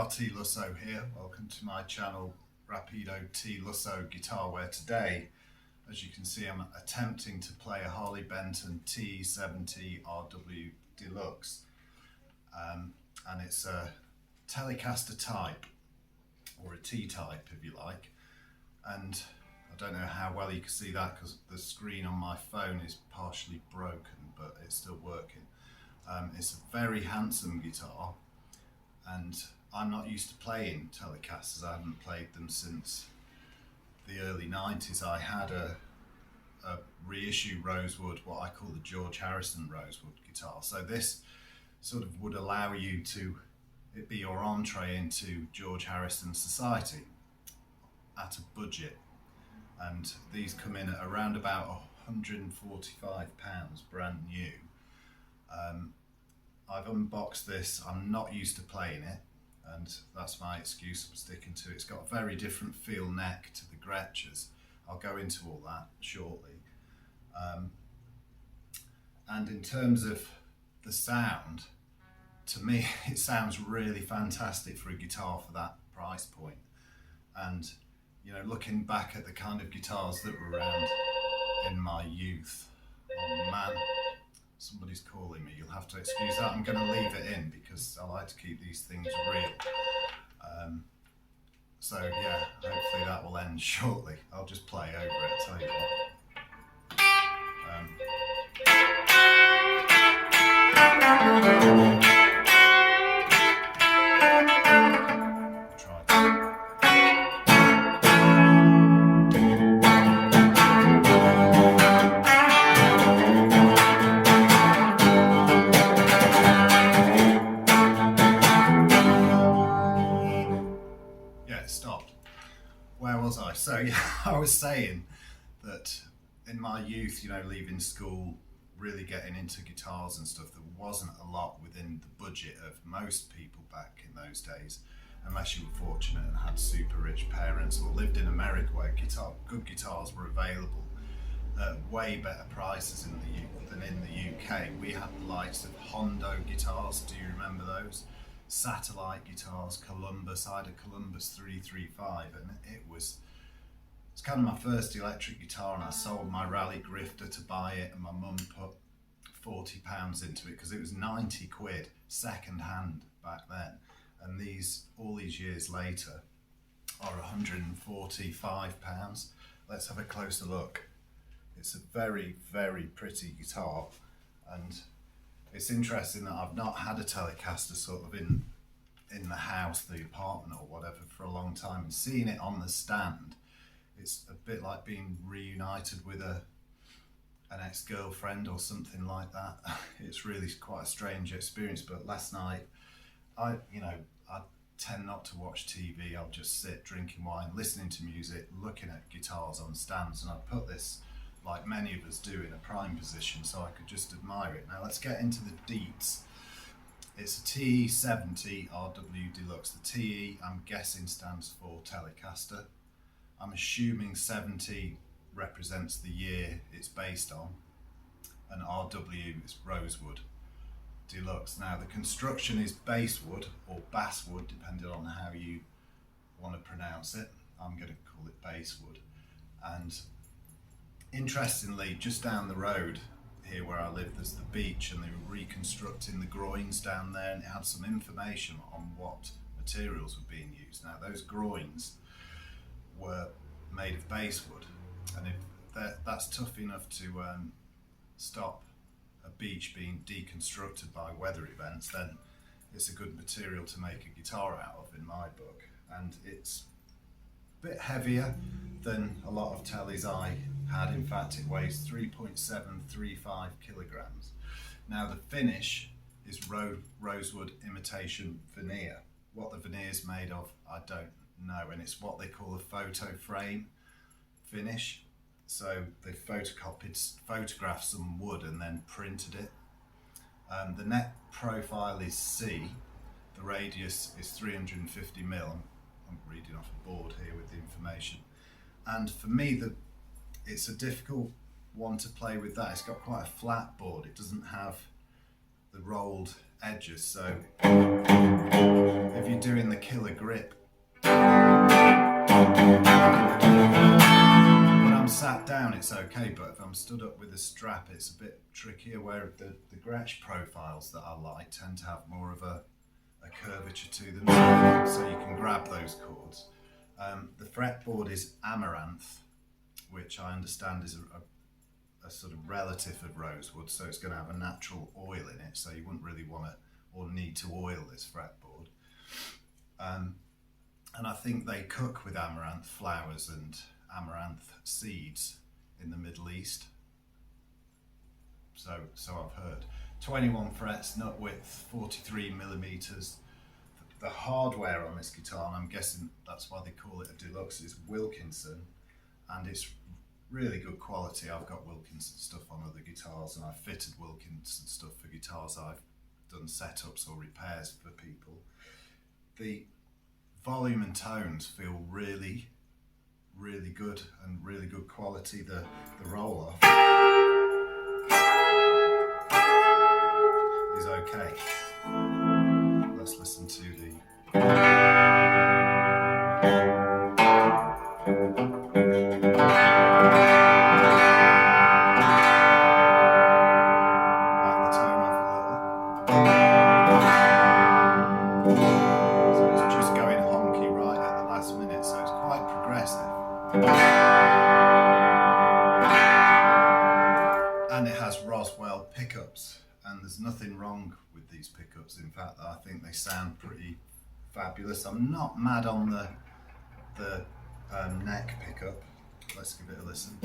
T-Lusso here. Welcome to my channel, Rapido T-Lusso Guitar, where today, as you can see, I'm attempting to play a Harley Benton TE-70-RW Deluxe. And it's a Telecaster type, or a T-type if you like. And I don't know how well you can see that because the screen on my phone is partially broken, but it's still working. It's a very handsome guitar, and I'm not used to playing Telecasters. I haven't played them since the early 90s. I had a reissue Rosewood, what I call the George Harrison Rosewood guitar. So this sort of would allow you to, it be your entree into George Harrison society at a budget. And these come in at around about £145 brand new. I've unboxed this. I'm not used to playing it, and that's my excuse for sticking to it. It's got a very different feel neck to the Gretschers. I'll go into all that shortly. And in terms of the sound, to me it sounds really fantastic for a guitar for that price point. And you know, looking back at the kind of guitars that were around in my youth, oh man, somebody's calling me. You'll have to excuse that. I'm going to leave it in because I like to keep these things real. So yeah, hopefully that will end shortly. I'll just play over it, tell you what. Stopped. Where was I? So yeah, I was saying that in my youth, you know, leaving school, really getting into guitars and stuff, there wasn't a lot within the budget of most people back in those days, unless you were fortunate and had super rich parents or lived in America where good guitars were available at way better prices than in the UK. We had the likes of Hondo guitars. Do you remember those? Satellite guitars, Columbus. I had a Columbus 335, and it's kind of my first electric guitar, and I sold my Rally Grifter to buy it, and my mum put £40 into it because it was 90 quid second hand back then, and all these years later are £145. Let's have a closer look. It's a very, very pretty guitar, and it's interesting that I've not had a Telecaster sort of in the house, the apartment or whatever, for a long time, and seeing it on the stand, it's a bit like being reunited with an ex-girlfriend or something like that. It's really quite a strange experience. But last night, I tend not to watch TV. I'll just sit drinking wine, listening to music, looking at guitars on stands, and I put this, like many of us do, in a prime position so I could just admire it. Now let's get into the deets. It's a TE-70-RW Deluxe. The TE, I'm guessing, stands for Telecaster. I'm assuming 70 represents the year it's based on, and RW is Rosewood Deluxe. Now the construction is basswood or basswood, depending on how you want to pronounce it. I'm going to call it basswood. And interestingly, just down the road here where I live, there's the beach, and they were reconstructing the groins down there, and it had some information on what materials were being used. Now those groins were made of basswood, and if that's tough enough to stop a beach being deconstructed by weather events, then it's a good material to make a guitar out of, in my book. And it's a bit heavier than a lot of tellies I had. In fact, it weighs 3.735 kilograms. Now the finish is rosewood imitation veneer. What the veneer is made of, I don't know, and it's what they call a photo frame finish. So they photocopied photographs on wood and then printed it. The neck profile is C. The radius is 350 mil. I'm reading off a board here with the information. And for me, it's a difficult one to play with that. It's got quite a flat board. It doesn't have the rolled edges. So if you're doing the killer grip, when I'm sat down it's okay, but if I'm stood up with a strap it's a bit trickier, where the Gretsch profiles that I like tend to have more of a curvature to them, so you can grab those chords. The fretboard is amaranth, which I understand is a sort of relative of rosewood, so it's going to have a natural oil in it, so you wouldn't really want to or need to oil this fretboard. And I think they cook with amaranth flowers and amaranth seeds in the Middle East. So I've heard. 21 frets, nut width 43 millimeters. The hardware on this guitar, and I'm guessing that's why they call it a deluxe, is Wilkinson, and it's really good quality. I've got Wilkinson stuff on other guitars, and I've fitted Wilkinson stuff for guitars I've done setups or repairs for people. The volume and tones feel really, really good and really good quality. The roll off is okay. Let's listen to the and it has Roswell pickups, and there's nothing wrong with these pickups. In fact, I think they sound pretty fabulous. I'm not mad on the neck pickup. Let's give it a listen.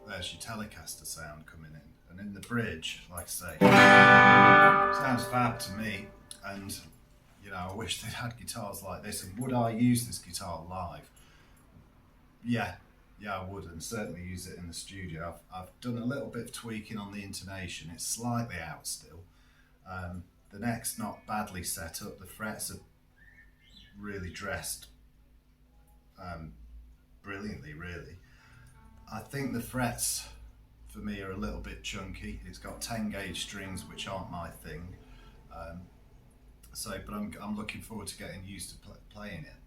There's your Telecaster sound coming in, and in the bridge, like I say, sounds fab to me. And you know, I wish they'd had guitars like this. And would I use this guitar live? Yeah, I would, and certainly use it in the studio. I've done a little bit of tweaking on the intonation. It's slightly out still. The neck's not badly set up. The frets are really dressed brilliantly, really. I think the frets for me are a little bit chunky. It's got 10 gauge strings, which aren't my thing. But I'm looking forward to getting used to playing it.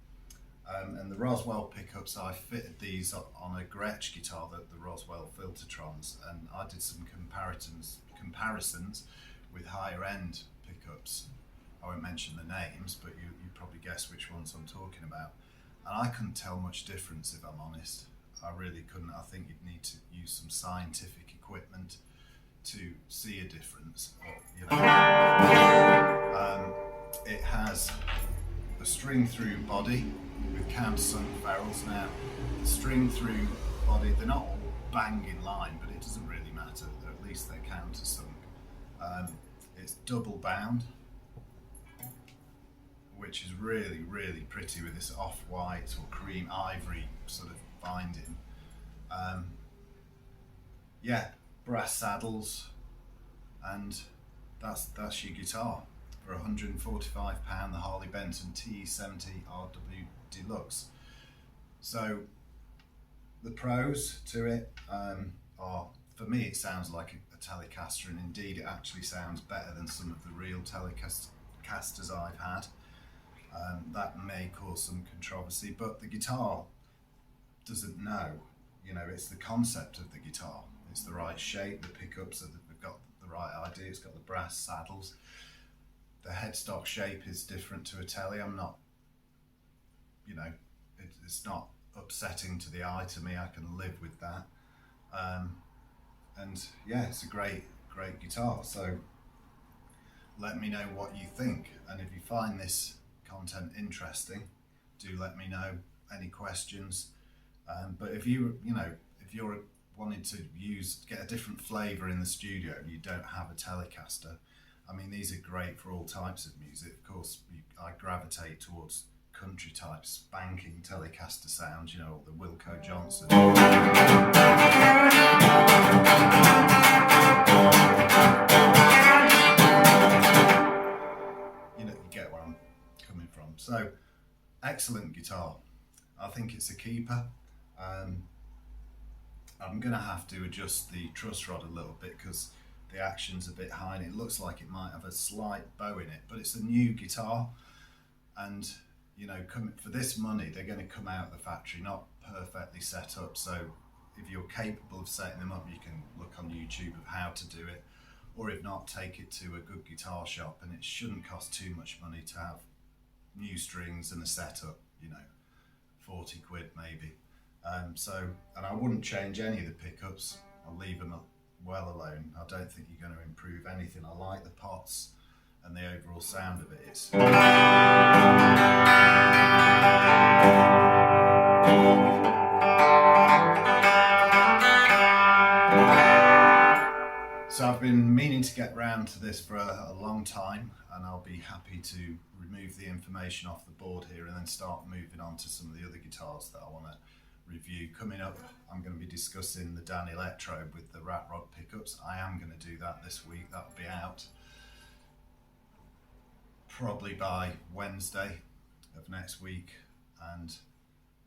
And the Roswell pickups, I fitted these on a Gretsch guitar, the Roswell Filtertrons, and I did some comparisons with higher end pickups. I won't mention the names, but you probably guess which ones I'm talking about. And I couldn't tell much difference, if I'm honest. I really couldn't. I think you'd need to use some scientific equipment to see a difference. You know, it has a string-through body with countersunk ferrules. Now, the string-through body, they're not all bang in line, but it doesn't really matter. At least they're countersunk. It's double bound, which is really, really pretty with this off-white or cream ivory sort of binding. Brass saddles, and that's your guitar for £145, the Harley Benton TE-70-RW Deluxe. So the pros to it are, for me, it sounds like a Telecaster, and indeed it actually sounds better than some of the real Telecasters I've had. That may cause some controversy, but the guitar doesn't know. You know, it's the concept of the guitar. It's the right shape, the pickups have got the right idea, it's got the brass saddles. The headstock shape is different to a Tele. I'm not, you know, it's not upsetting to the eye to me. I can live with that. And yeah, it's a great guitar. So let me know what you think. And if you find this content interesting, do let me know. Any questions? But if you're wanting to get a different flavour in the studio and you don't have a Telecaster, I mean, these are great for all types of music. Of course, I gravitate towards country type spanking Telecaster sounds, you know, the Wilco Johnson. You know, you get where I'm coming from. So, excellent guitar. I think it's a keeper. I'm going to have to adjust the truss rod a little bit because the action's a bit high and it looks like it might have a slight bow in it, but it's a new guitar, and you know, for this money they're going to come out of the factory not perfectly set up. So if you're capable of setting them up, you can look on YouTube of how to do it, or if not, take it to a good guitar shop, and it shouldn't cost too much money to have new strings and a setup, you know, 40 quid maybe. And I wouldn't change any of the pickups. I'll leave them well alone. I don't think you're going to improve anything. I like the pots and the overall sound of it. So I've been meaning to get round to this for a long time, and I'll be happy to remove the information off the board here and then start moving on to some of the other guitars that I want to review. Coming up, I'm going to be discussing the Dan Electro with the rat rod pickups. I am going to do that this week. That'll be out probably by Wednesday of next week, and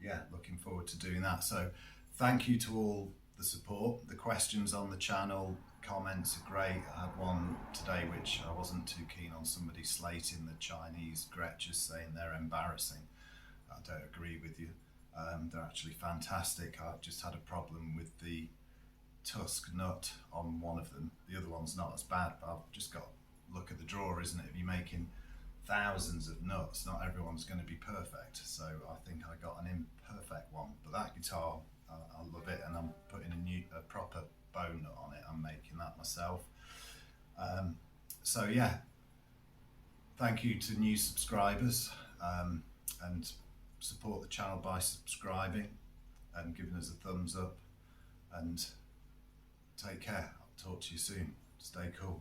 yeah, looking forward to doing that. So thank you to all the support, the questions on the channel, comments are great. I had one today which I wasn't too keen on, somebody slating the Chinese Gretches, saying they're embarrassing. I don't agree with you. They're actually fantastic. I've just had a problem with the tusk nut on one of them. The other one's not as bad, but I've just got to look at the drawer, isn't it? If you're making thousands of nuts, not everyone's going to be perfect. So I think I got an imperfect one. But that guitar, I love it, and I'm putting a proper bow nut on it. I'm making that myself. So yeah, thank you to new subscribers, and support the channel by subscribing and giving us a thumbs up, and take care. I'll talk to you soon. Stay cool.